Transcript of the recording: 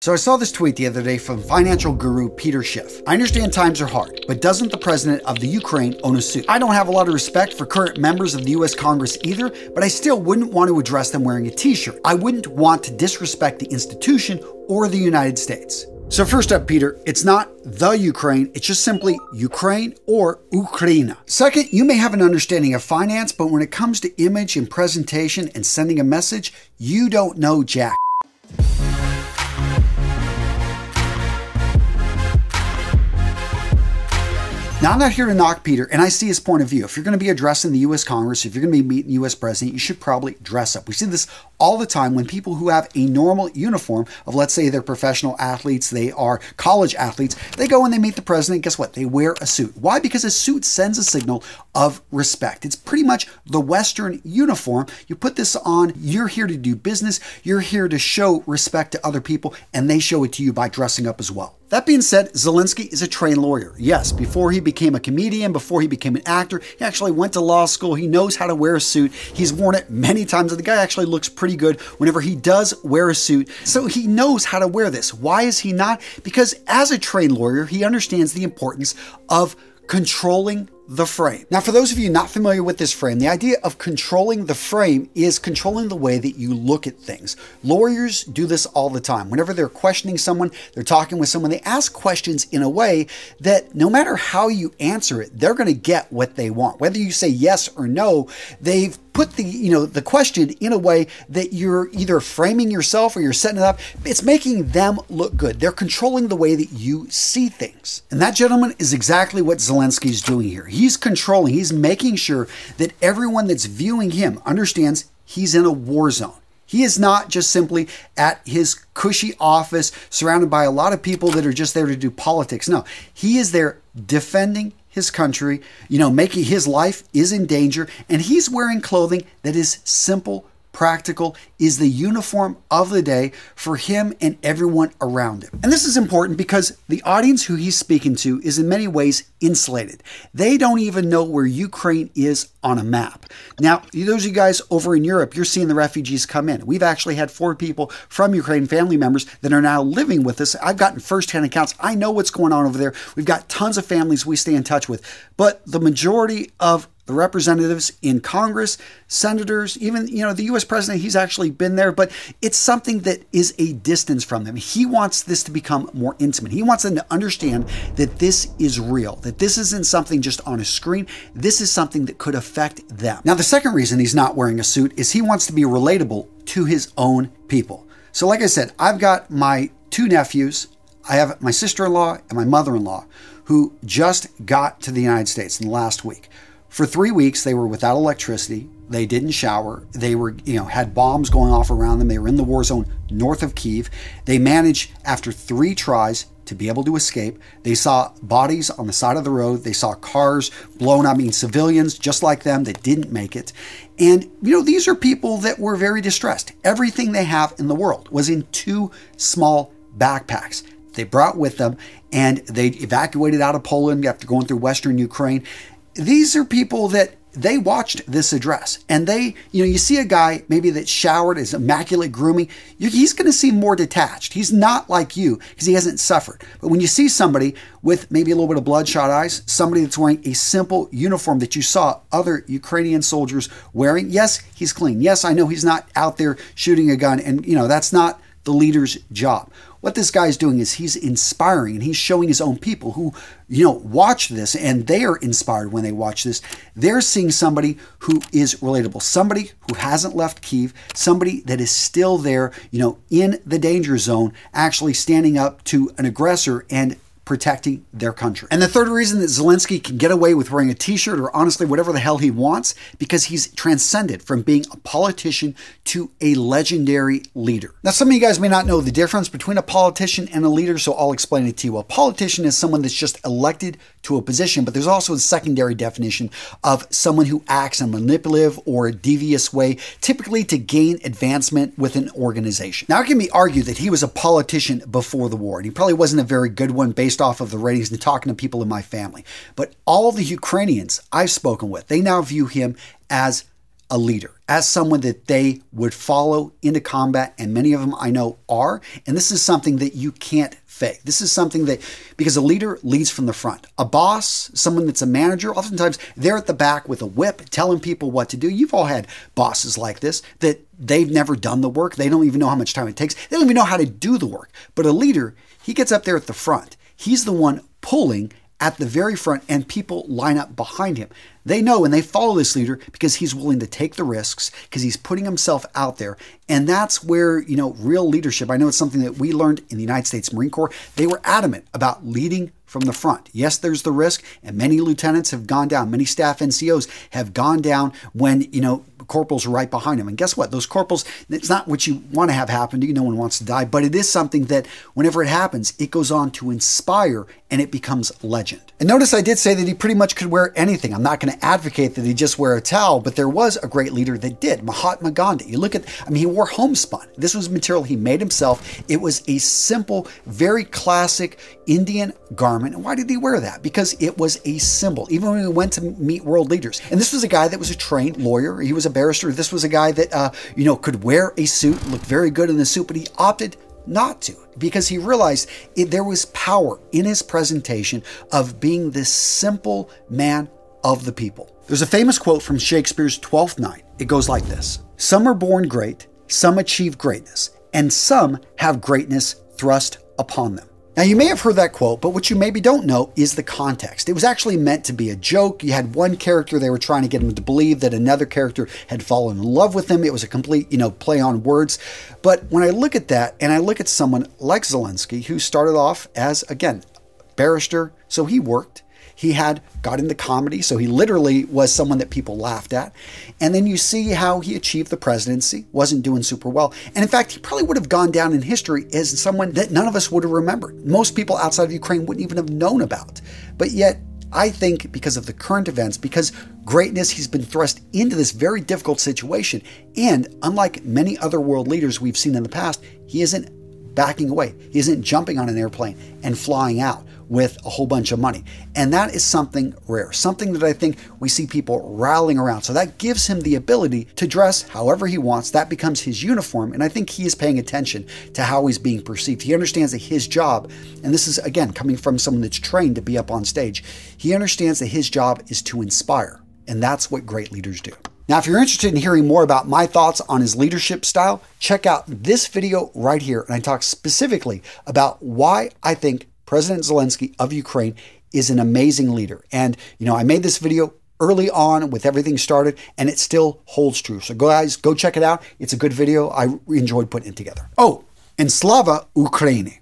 So I saw this tweet the other day from financial guru Peter Schiff. I understand times are hard, but doesn't the president of the Ukraine own a suit? I don't have a lot of respect for current members of the US Congress either, but I still wouldn't want to address them wearing a t-shirt. I wouldn't want to disrespect the institution or the United States. So first up, Peter, it's not the Ukraine, it's just simply Ukraine or Ukraina. Second, you may have an understanding of finance, but when it comes to image and presentation and sending a message, you don't know jack. Now, I'm not here to knock Peter, and I see his point of view. If you're going to be addressing the U.S. Congress, if you're going to be meeting the U.S. president, you should probably dress up. We see this all the time when people who have a normal uniform of, let's say, they're professional athletes, they are college athletes, they go and they meet the president. Guess what? They wear a suit. Why? Because a suit sends a signal of respect. It's pretty much the Western uniform. You put this on, you're here to do business, you're here to show respect to other people, and they show it to you by dressing up as well. That being said, Zelensky is a trained lawyer. Yes, before he became a comedian, before he became an actor, he actually went to law school. He knows how to wear a suit. He's worn it many times. And the guy actually looks pretty good whenever he does wear a suit. So he knows how to wear this. Why is he not? Because as a trained lawyer, he understands the importance of controlling the frame. Now, for those of you not familiar with this frame, the idea of controlling the frame is controlling the way that you look at things. Lawyers do this all the time. Whenever they're questioning someone, they're talking with someone, they ask questions in a way that no matter how you answer it, they're going to get what they want. Whether you say yes or no, they've put the question in a way that you're either framing yourself or you're setting it up. It's making them look good. They're controlling the way that you see things. And that, gentleman, is exactly what Zelensky's doing here. He's controlling, he's making sure that everyone that's viewing him understands he's in a war zone. He is not just simply at his cushy office surrounded by a lot of people that are just there to do politics. No, he is there defending his country, making his life is in danger, and he's wearing clothing that is simple, practical, is the uniform of the day for him and everyone around him. And this is important because the audience who he's speaking to is in many ways insulated. They don't even know where Ukraine is on a map. Now, those of you guys over in Europe, you're seeing the refugees come in. We've actually had 4 people from Ukraine, family members, that are now living with us. I've gotten firsthand accounts. I know what's going on over there. We've got tons of families we stay in touch with. But the majority of the representatives in Congress, senators, even, the U.S. president, he's actually been there, but it's something that is a distance from them. He wants this to become more intimate. He wants them to understand that this is real, that this isn't something just on a screen. This is something that could affect them. Now, the second reason he's not wearing a suit is he wants to be relatable to his own people. So like I said, I've got my 2 nephews. I have my sister-in-law and my mother-in-law who just got to the United States in the last week. For 3 weeks, they were without electricity. They didn't shower. They were, had bombs going off around them. They were in the war zone north of Kyiv. They managed, after 3 tries, to be able to escape. They saw bodies on the side of the road. They saw cars blown up, civilians just like them that didn't make it. And, these are people that were very distressed. Everything they have in the world was in 2 small backpacks they brought with them, and they evacuated out of Poland after going through Western Ukraine. These are people that they watched this address, and they, you see a guy maybe that showered, is immaculate grooming, he's going to seem more detached. He's not like you because he hasn't suffered. But when you see somebody with maybe a little bit of bloodshot eyes, somebody that's wearing a simple uniform that you saw other Ukrainian soldiers wearing, yes, he's clean. Yes, I know he's not out there shooting a gun, and that's not the leader's job. What this guy is doing is he's inspiring, and he's showing his own people who, watch this, and they are inspired when they watch this. They're seeing somebody who is relatable, somebody who hasn't left Kyiv, somebody that is still there, in the danger zone, actually standing up to an aggressor and protecting their country. And the third reason that Zelensky can get away with wearing a t-shirt or honestly whatever the hell he wants, because he's transcended from being a politician to a legendary leader. Now, some of you guys may not know the difference between a politician and a leader, so I'll explain it to you. A politician is someone that's just elected to a position, but there's also a secondary definition of someone who acts in a manipulative or a devious way, typically to gain advancement with an organization. Now, it can be argued that he was a politician before the war, and he probably wasn't a very good one based off of the ratings and talking to people in my family. But all the Ukrainians I've spoken with, they now view him as a leader, as someone that they would follow into combat, and many of them I know are, and this is something that you can't fake. This is something that, because a leader leads from the front. A boss, someone that's a manager, oftentimes they're at the back with a whip telling people what to do. You've all had bosses like this, that they've never done the work. They don't even know how much time it takes. They don't even know how to do the work. But a leader, he gets up there at the front. He's the one pulling at the very front, and people line up behind him. They know and they follow this leader because he's willing to take the risks, because he's putting himself out there. And that's where, real leadership, I know it's something that we learned in the United States Marine Corps. They were adamant about leading from the front. Yes, there's the risk, and many lieutenants have gone down. Many staff NCOs have gone down when, corporals are right behind them. And guess what? Those corporals, it's not what you want to have happen to you. No one wants to die, but it is something that whenever it happens, it goes on to inspire and it becomes legend. And notice I did say that he pretty much could wear anything. I'm not going to advocate that he just wear a towel, but there was a great leader that did, Mahatma Gandhi. You look at, he wore homespun. This was material he made himself. It was a simple, very classic Indian garment. And why did he wear that? Because it was a symbol, even when he went to meet world leaders. And this was a guy that was a trained lawyer. He was a barrister. This was a guy that, could wear a suit, look very good in the suit, but he opted not to, because he realized there was power in his presentation of being this simple man of the people. There's a famous quote from Shakespeare's Twelfth Night. It goes like this: "Some are born great, some achieve greatness, and some have greatness thrust upon them." Now, you may have heard that quote, but what you maybe don't know is the context. It was actually meant to be a joke. You had one character, they were trying to get him to believe that another character had fallen in love with him. It was a complete, play on words. But when I look at that, and I look at someone like Zelensky, who started off as, again, barrister, so he worked. He got into comedy, so he literally was someone that people laughed at. And then you see how he achieved the presidency, wasn't doing super well. And in fact, he probably would have gone down in history as someone that none of us would have remembered. Most people outside of Ukraine wouldn't even have known about. But yet, I think because of the current events, because greatness, he's been thrust into this very difficult situation. And unlike many other world leaders we've seen in the past, he isn't backing away. He isn't jumping on an airplane and flying out with a whole bunch of money. And that is something rare, something that I think we see people rallying around. So that gives him the ability to dress however he wants. That becomes his uniform. And I think he is paying attention to how he's being perceived. He understands that his job, and this is, again, coming from someone that's trained to be up on stage, he understands that his job is to inspire. And that's what great leaders do. Now, if you're interested in hearing more about my thoughts on his leadership style, check out this video right here. And I talk specifically about why I think President Zelensky of Ukraine is an amazing leader. And, I made this video early on with everything started, and it still holds true. So guys, go check it out. It's a good video. I enjoyed putting it together. Oh, and Slava Ukraini.